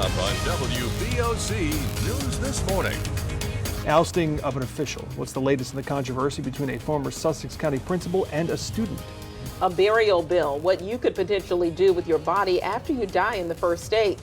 up on WBOC News This Morning. Ousting of an official. What's the latest in the controversy between a former Sussex County principal and a student? A burial bill, what you could potentially do with your body after you die in the first state.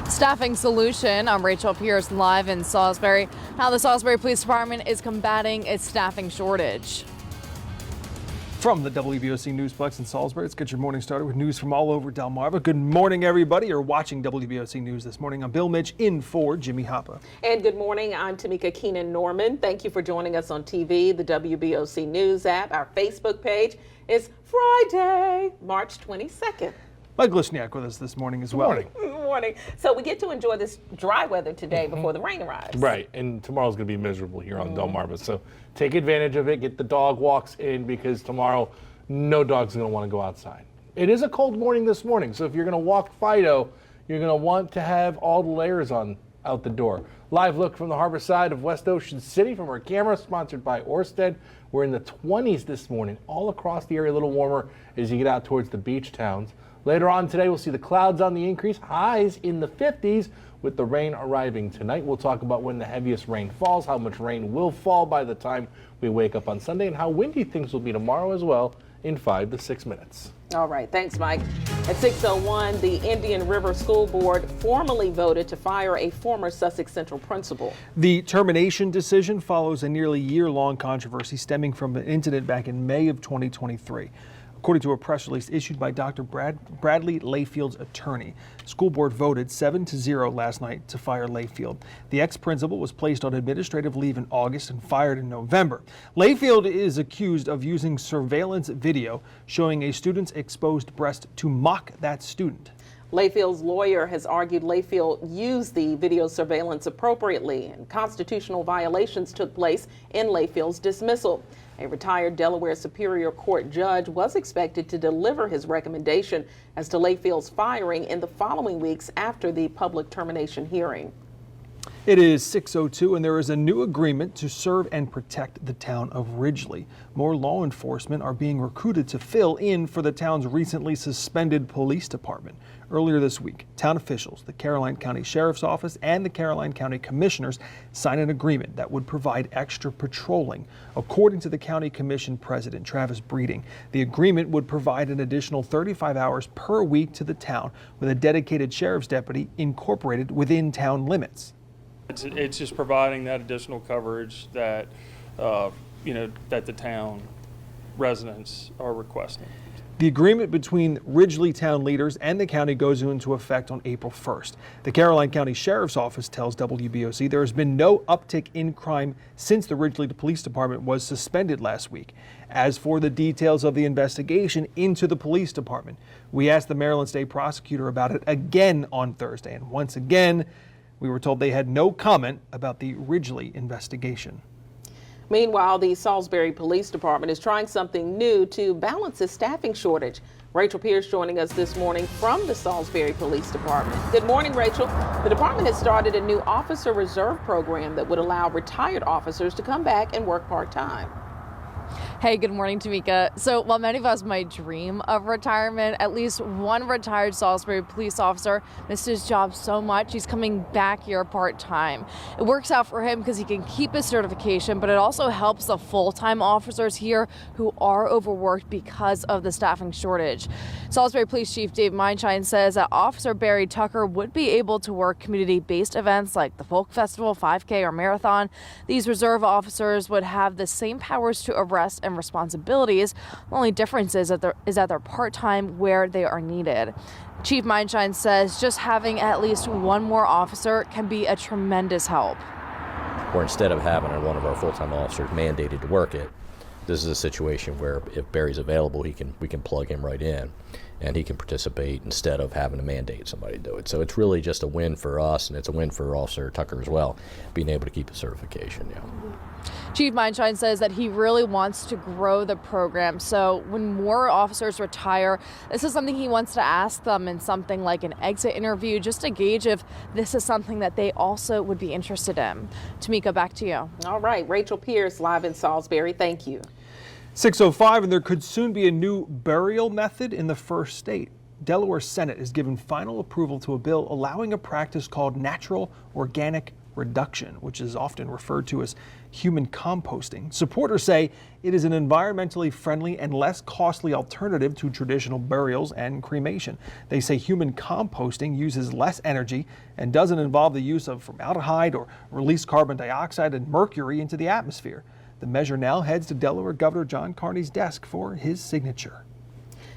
Staffing solution. I'm Rachel Pierce, live in Salisbury. How the Salisbury Police Department is combating its staffing shortage. From the WBOC Newsplex in Salisbury, let's get your morning started with news from all over Delmarva. Good morning, everybody. You're watching WBOC News This Morning. I'm Bill Mitch in for Jimmy Hoppa. And good morning. I'm Tamika Keenan-Norman. Thank you for joining us on TV, the WBOC News app. Our Facebook page is Friday, March 22nd. Mike Lishniak with us this morning as well. Good morning. Good morning. So we get to enjoy this dry weather today before the rain arrives. Right, and tomorrow's going to be miserable here on Delmarva, so take advantage of it. Get the dog walks in because tomorrow no dog's going to want to go outside. It is a cold morning this morning, so if you're going to walk Fido, you're going to want to have all the layers on out the door. Live look from the harbor side of West Ocean City from our camera, sponsored by Orsted. We're in the 20s this morning, all across the area, a little warmer as you get out towards the beach towns. Later on today, we'll see the clouds on the increase, highs in the 50s with the rain arriving tonight. We'll talk about when the heaviest rain falls, how much rain will fall by the time we wake up on Sunday, and how windy things will be tomorrow as well in 5 to 6 minutes. All right. Thanks, Mike. At 6:01, the Indian River School Board formally voted to fire a former Sussex Central principal. The termination decision follows a nearly year-long controversy stemming from an incident back in May of 2023. According to a press release issued by Dr. Bradley Layfield's attorney, the school board voted 7-0 last night to fire Layfield. The ex-principal was placed on administrative leave in August and fired in November. Layfield is accused of using surveillance video showing a student's exposed breast to mock that student. Layfield's lawyer has argued Layfield used the video surveillance appropriately and constitutional violations took place in Layfield's dismissal. A retired Delaware Superior Court judge was expected to deliver his recommendation as to Layfield's firing in the following weeks after the public termination hearing. It is 6:02 and there is a new agreement to serve and protect the town of Ridgely. More law enforcement are being recruited to fill in for the town's recently suspended police department. Earlier this week, town officials, the Caroline County Sheriff's Office, and the Caroline County Commissioners signed an agreement that would provide extra patrolling. According to the County Commission President, Travis Breeding, the agreement would provide an additional 35 hours per week to the town with a dedicated sheriff's deputy incorporated within town limits. It's just providing that additional coverage that, that the town residents are requesting. The agreement between Ridgely town leaders and the county goes into effect on April 1st. The Caroline County Sheriff's Office tells WBOC there has been no uptick in crime since the Ridgely Police Department was suspended last week. As for the details of the investigation into the police department, we asked the Maryland State Prosecutor about it again on Thursday, and once again, we were told they had no comment about the Ridgely investigation. Meanwhile, the Salisbury Police Department is trying something new to balance its staffing shortage. Rachel Pierce joining us this morning from the Salisbury Police Department. Good morning, Rachel. The department has started a new officer reserve program that would allow retired officers to come back and work part-time. Hey, good morning, Tamika. So while many of us might dream of retirement, at least one retired Salisbury police officer missed his job so much he's coming back here part-time. It works out for him because he can keep his certification, but it also helps the full-time officers here who are overworked because of the staffing shortage. Salisbury Police Chief Dave Mindshine says that Officer Barry Tucker would be able to work community-based events like the Folk Festival, 5K, or Marathon. These reserve officers would have the same powers to arrest and responsibilities. The only difference is that they're part-time where they are needed. Chief Mindshine says just having at least one more officer can be a tremendous help. Or instead of having one of our full-time officers mandated to work it, this is a situation where if Barry's available, we can plug him right in and he can participate instead of having to mandate somebody to do it. So it's really just a win for us, and it's a win for Officer Tucker as well, being able to keep a certification. Yeah. Chief Mindshine says that he really wants to grow the program. So when more officers retire, this is something he wants to ask them in something like an exit interview, just to gauge if this is something that they also would be interested in. Tamika, back to you. All right. Rachel Pierce, live in Salisbury. Thank you. 6:05, and there could soon be a new burial method in the first state. Delaware Senate has given final approval to a bill allowing a practice called natural organic reduction, which is often referred to as human composting. Supporters say it is an environmentally friendly and less costly alternative to traditional burials and cremation. They say human composting uses less energy and doesn't involve the use of formaldehyde or release carbon dioxide and mercury into the atmosphere. The measure now heads to Delaware Governor John Carney's desk for his signature.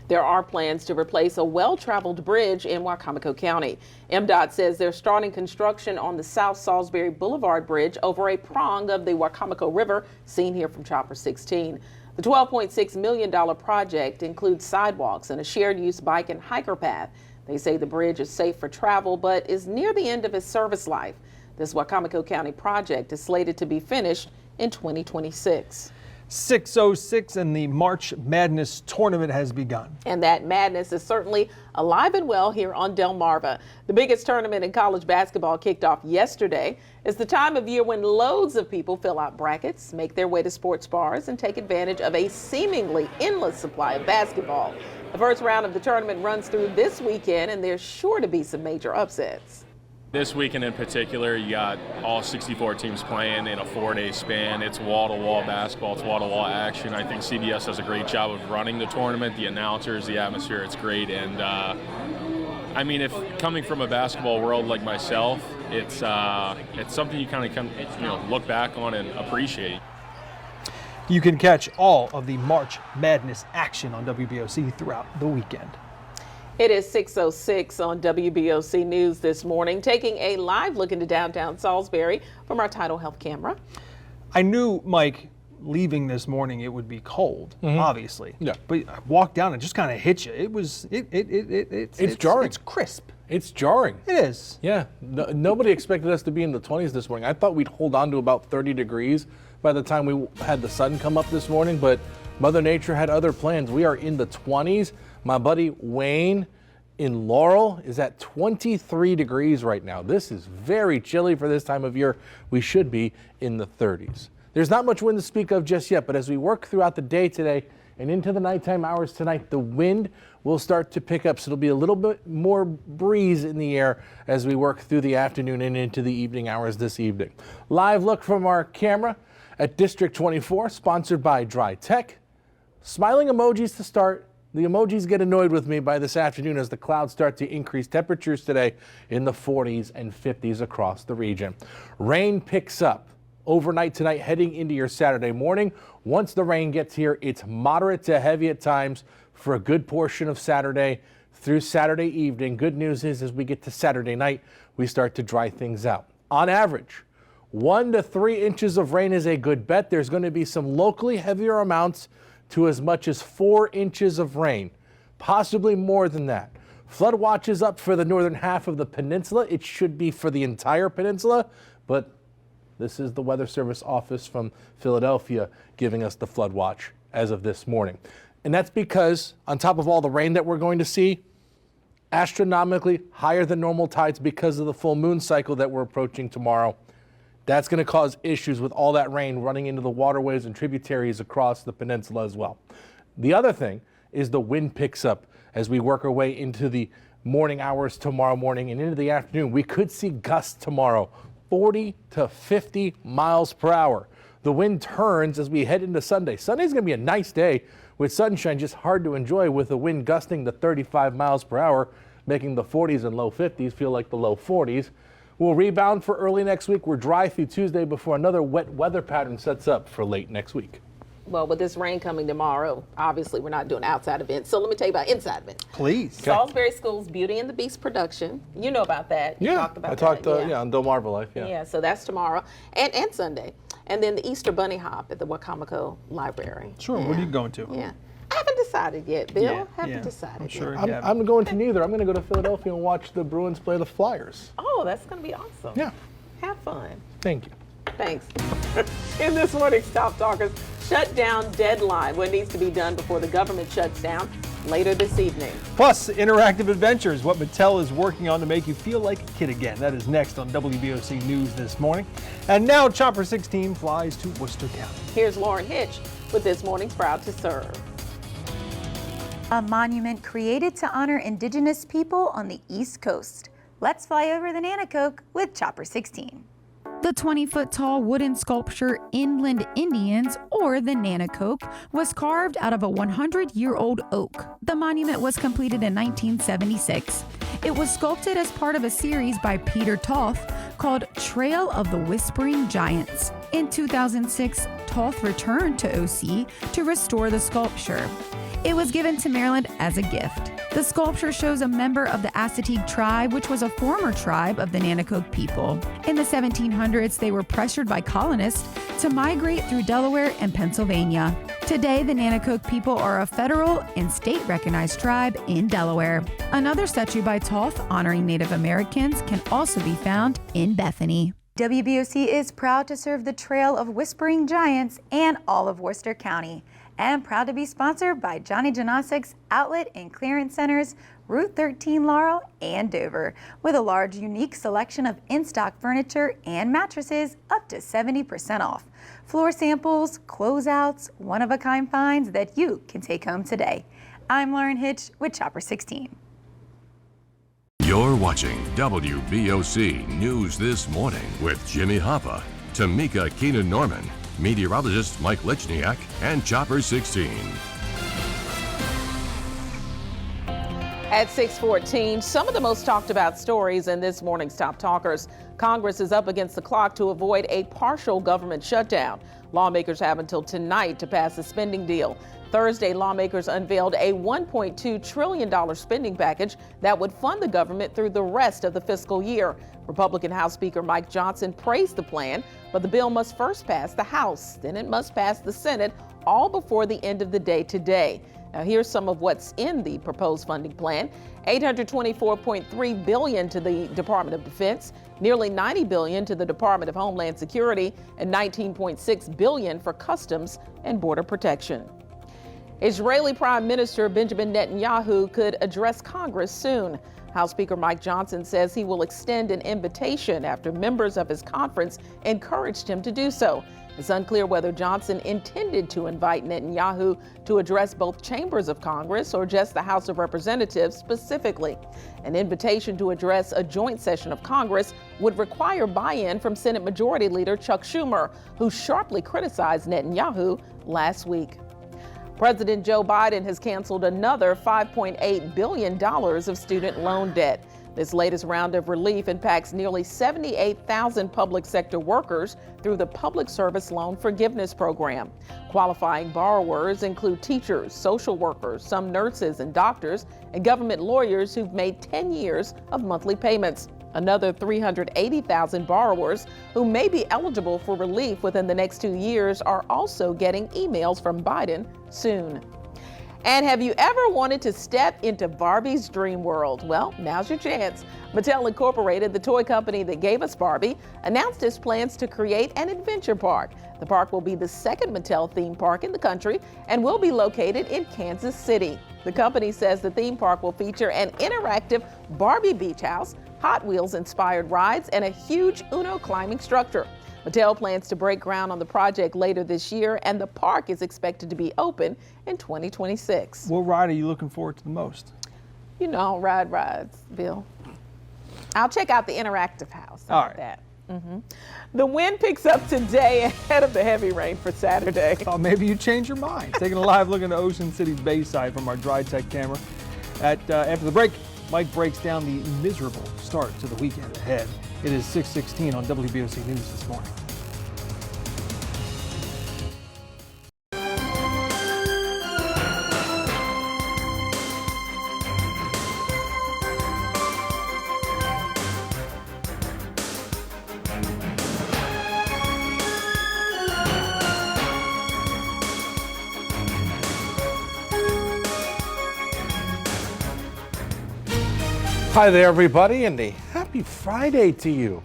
There are plans to replace a well-traveled bridge in Wicomico County. MDOT says they're starting construction on the South Salisbury Boulevard Bridge over a prong of the Wicomico River, seen here from Chopper 16. The $12.6 million project includes sidewalks and a shared-use bike and hiker path. They say the bridge is safe for travel, but is near the end of its service life. This Wicomico County project is slated to be finished in 2026. 6:06 and the March Madness tournament has begun. And that madness is certainly alive and well here on Delmarva. The biggest tournament in college basketball kicked off yesterday. It's the time of year when loads of people fill out brackets, make their way to sports bars, and take advantage of a seemingly endless supply of basketball. The first round of the tournament runs through this weekend, and there's sure to be some major upsets. This weekend in particular, you got all 64 teams playing in a 4-day span. It's wall-to-wall basketball, it's wall-to-wall action. I think CBS does a great job of running the tournament, the announcers, the atmosphere, it's great. And I mean, if coming from a basketball world like myself, it's something you kind of look back on and appreciate. You can catch all of the March Madness action on WBOC throughout the weekend. It is 6:06 on WBOC News this morning, taking a live look into downtown Salisbury from our Tidal Health camera. I knew, Mike, leaving this morning it would be cold, obviously. Yeah. But I walked down and just kind of hit you. It's jarring. It's crisp. It's jarring. It is. Yeah, nobody expected us to be in the 20s this morning. I thought we'd hold on to about 30 degrees by the time we had the sun come up this morning, but Mother Nature had other plans. We are in the 20s. My buddy Wayne in Laurel is at 23 degrees right now. This is very chilly for this time of year. We should be in the 30s. There's not much wind to speak of just yet, but as we work throughout the day today and into the nighttime hours tonight, the wind will start to pick up. So it'll be a little bit more breeze in the air as we work through the afternoon and into the evening hours this evening. Live look from our camera at District 24, sponsored by Dry Tech. Smiling emojis to start. The emojis get annoyed with me by this afternoon as the clouds start to increase. Temperatures today in the 40s and 50s across the region. Rain picks up overnight tonight heading into your Saturday morning. Once the rain gets here, it's moderate to heavy at times for a good portion of Saturday through Saturday evening. Good news is as we get to Saturday night, we start to dry things out. On average, 1 to 3 inches of rain is a good bet. There's going to be some locally heavier amounts to as much as 4 inches of rain, possibly more than that. Flood watch is up for the northern half of the peninsula. It should be for the entire peninsula, but this is the Weather Service office from Philadelphia giving us the flood watch as of this morning. And that's because on top of all the rain that we're going to see, astronomically higher than normal tides because of the full moon cycle that we're approaching tomorrow. That's going to cause issues with all that rain running into the waterways and tributaries across the peninsula as well. The other thing is the wind picks up as we work our way into the morning hours tomorrow morning and into the afternoon. We could see gusts tomorrow, 40 to 50 miles per hour. The wind turns as we head into Sunday. Sunday's going to be a nice day with sunshine, just hard to enjoy with the wind gusting to 35 miles per hour, making the 40s and low 50s feel like the low 40s. We'll rebound for early next week. We're dry through Tuesday before another wet weather pattern sets up for late next week. Well, with this rain coming tomorrow, obviously we're not doing outside events. So let me tell you about inside events. Please. Okay. Salisbury School's Beauty and the Beast production. You know about that. You talked about I talked that. on Delmarva Life. Yeah, so that's tomorrow and Sunday. And then the Easter Bunny Hop at the Wicomico Library. Sure, what are you going to? Yeah. I haven't decided yet, Bill. Haven't decided I'm sure yet. I'm going to neither. I'm going to go to Philadelphia and watch the Bruins play the Flyers. Oh, that's going to be awesome. Yeah. Have fun. Thank you. Thanks. In this morning's Top Talkers, shutdown deadline. What needs to be done before the government shuts down later this evening. Plus, interactive adventures, what Mattel is working on to make you feel like a kid again. That is next on WBOC News this morning. And now Chopper 16 flies to Worcester County. Here's Lauren Hitch with this morning's Proud to Serve. A monument created to honor Indigenous people on the East Coast. Let's fly over the Nanacoke with Chopper 16. The 20-foot-tall wooden sculpture Inland Indians, or the Nanacoke, was carved out of a 100-year-old oak. The monument was completed in 1976. It was sculpted as part of a series by Peter Toth called Trail of the Whispering Giants. In 2006, Toth returned to OC to restore the sculpture. It was given to Maryland as a gift. The sculpture shows a member of the Assateague tribe, which was a former tribe of the Nanacoke people. In the 1700s, they were pressured by colonists to migrate through Delaware and Pennsylvania. Today, the Nanacoke people are a federal and state-recognized tribe in Delaware. Another statue by Toth honoring Native Americans can also be found in Bethany. WBOC is proud to serve the Trail of Whispering Giants and all of Worcester County, and proud to be sponsored by Johnny Janosik's Outlet and Clearance Centers, Route 13 Laurel and Dover, with a large, unique selection of in-stock furniture and mattresses up to 70% off. Floor samples, closeouts, one-of-a-kind finds that you can take home today. I'm Lauren Hitch with Chopper 16. You're watching WBOC News This Morning with Jimmy Hoppa, Tamika Keenan-Norman, meteorologist Mike Lichniak, and Chopper 16. At 6:14, some of the most talked about stories in this morning's Top Talkers. Congress is up against the clock to avoid a partial government shutdown. Lawmakers have until tonight to pass a spending deal. Thursday, lawmakers unveiled a $1.2 trillion spending package that would fund the government through the rest of the fiscal year. Republican House Speaker Mike Johnson praised the plan, but the bill must first pass the House, then it must pass the Senate, all before the end of the day today. Now here's some of what's in the proposed funding plan. $824.3 billion to the Department of Defense, nearly $90 billion to the Department of Homeland Security, and $19.6 billion for Customs and Border Protection. Israeli Prime Minister Benjamin Netanyahu could address Congress soon. House Speaker Mike Johnson says he will extend an invitation after members of his conference encouraged him to do so. It's unclear whether Johnson intended to invite Netanyahu to address both chambers of Congress or just the House of Representatives specifically. An invitation to address a joint session of Congress would require buy-in from Senate Majority Leader Chuck Schumer, who sharply criticized Netanyahu last week. President Joe Biden has canceled another $5.8 billion of student loan debt. This latest round of relief impacts nearly 78,000 public sector workers through the Public Service Loan Forgiveness Program. Qualifying borrowers include teachers, social workers, some nurses and doctors, and government lawyers who've made 10 years of monthly payments. Another 380,000 borrowers who may be eligible for relief within the next 2 years are also getting emails from Biden soon. And have you ever wanted to step into Barbie's dream world? Well, now's your chance. Mattel Incorporated, the toy company that gave us Barbie, announced its plans to create an adventure park. The park will be the second Mattel theme park in the country and will be located in Kansas City. The company says the theme park will feature an interactive Barbie beach house, Hot Wheels-inspired rides, and a huge Uno climbing structure. Mattel plans to break ground on the project later this year, and the park is expected to be open in 2026. What ride are you looking forward to the most? You know, I'll ride rides, Bill. I'll check out the interactive house. How about that? The wind picks up today ahead of the heavy rain for Saturday. Oh, maybe you change your mind. Taking a live look into Ocean City's Bayside from our Dry Tech camera. After the break, Mike breaks down the miserable start to the weekend ahead. It is 6:16 on WBOC News This Morning. Hi there, everybody, and a happy Friday to you.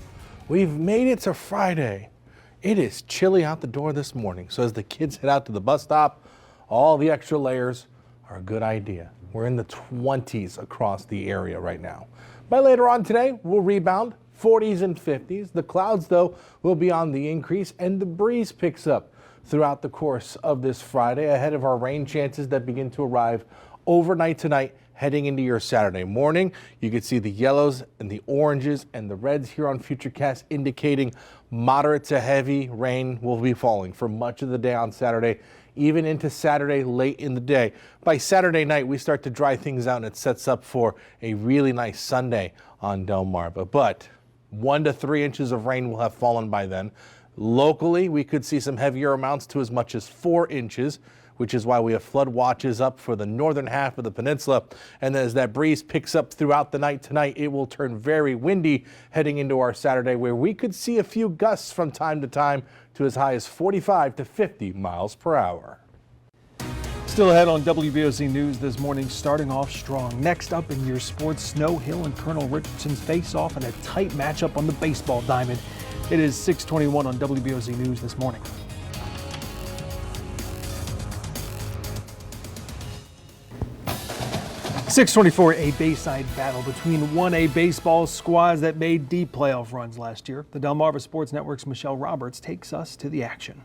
We've made it to Friday. It is chilly out the door this morning, so as the kids head out to the bus stop, all the extra layers are a good idea. We're in the 20s across the area right now. By later on today, we'll rebound 40s and 50s. The clouds, though, will be on the increase, and the breeze picks up throughout the course of this Friday ahead of our rain chances that begin to arrive overnight tonight heading into your Saturday morning. You can see the yellows and the oranges and the reds here on Futurecast indicating moderate to heavy rain will be falling for much of the day on Saturday, even into Saturday late in the day. By Saturday night, we start to dry things out and it sets up for a really nice Sunday on Delmarva. But 1 to 3 inches of rain will have fallen by then. Locally, we could see some heavier amounts to as much as 4 inches, which is why we have flood watches up for the northern half of the peninsula. And as that breeze picks up throughout the night tonight, it will turn very windy heading into our Saturday, where we could see a few gusts from time to time to as high as 45 to 50 miles per hour. Still ahead on WBOC News this morning, starting off strong. Next up in your sports, Snow Hill and Colonel Richardson's face off in a tight matchup on the baseball diamond. It is 6:21 on WBOC News this morning. .624, a Bayside battle between 1A baseball squads that made deep playoff runs last year. The Delmarva Sports Network's Michelle Roberts takes us to the action.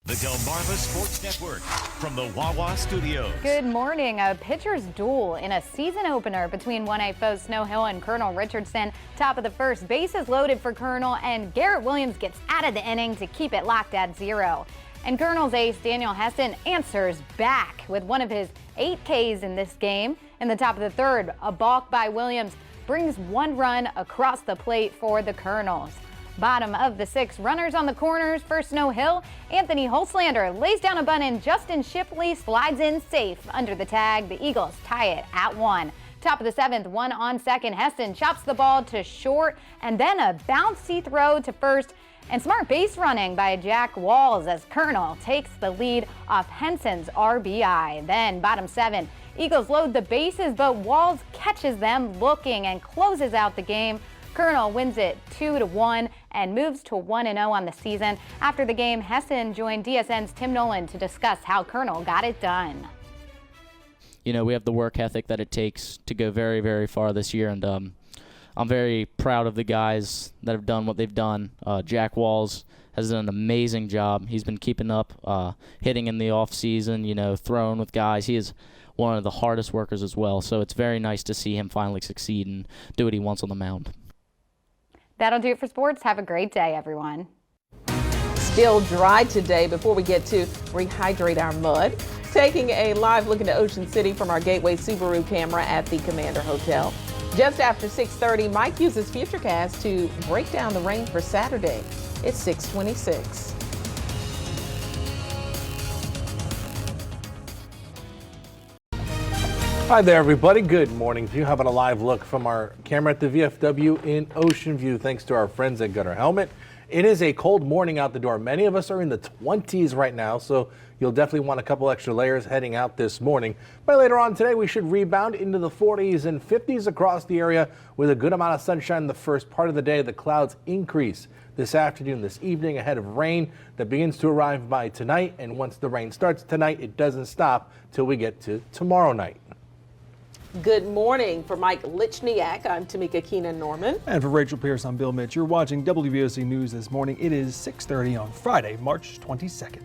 The Delmarva Sports Network from the Wawa Studios. Good morning. A pitcher's duel in a season opener between 1A foes Snow Hill and Colonel Richardson. Top of the first, bases loaded for Colonel, and Garrett Williams gets out of the inning to keep it locked at 0. And Colonel's ace Daniel Hessen answers back with one of his 8 Ks in this game. In the top of the third, a balk by Williams brings 1 run across the plate for the Colonels. Bottom of the 6th, runners on the corners for Snow Hill. Anthony Holslander lays down a bunt and Justin Shipley slides in safe under the tag. The Eagles tie it at 1. Top of the 7th, 1 on second. Hessen chops the ball to short and then a bouncy throw to first. And smart base running by Jack Walls as Colonel takes the lead off Henson's RBI. Then bottom 7, Eagles load the bases, but Walls catches them looking and closes out the game. Colonel wins it 2-1 and moves to 1-0 on the season. After the game, Hessen joined DSN's Tim Nolan to discuss how Colonel got it done. You know, we have the work ethic that it takes to go very, very far this year, and I'm very proud of the guys that have done what they've done. Jack Walls has done an amazing job. He's been keeping up, hitting in the off season, you know, throwing with guys. He is one of the hardest workers as well, so it's very nice to see him finally succeed and do what he wants on the mound. That'll do it for sports. Have a great day, everyone. Still dry today. Before we get to rehydrate our mud, taking a live look into Ocean City from our Gateway Subaru camera at the Commander Hotel. Just after 6:30, Mike uses Futurecast to break down the rain for Saturday. It's 6:26. Hi there, everybody. Good morning to you. Having a live look from our camera at the VFW in Ocean View, thanks to our friends at Gutter Helmet. It is a cold morning out the door. Many of us are in the 20s right now, so you'll definitely want a couple extra layers heading out this morning. By later on today, we should rebound into the 40s and 50s across the area with a good amount of sunshine the first part of the day. The clouds increase this afternoon, this evening, ahead of rain that begins to arrive by tonight. And once the rain starts tonight, it doesn't stop till we get to tomorrow night. Good morning. For Mike Lichniak, I'm Tamika Keenan-Norman. And for Rachel Pierce, I'm Bill Mitch. You're watching WBOC News this morning. It is 6:30 on Friday, March 22nd.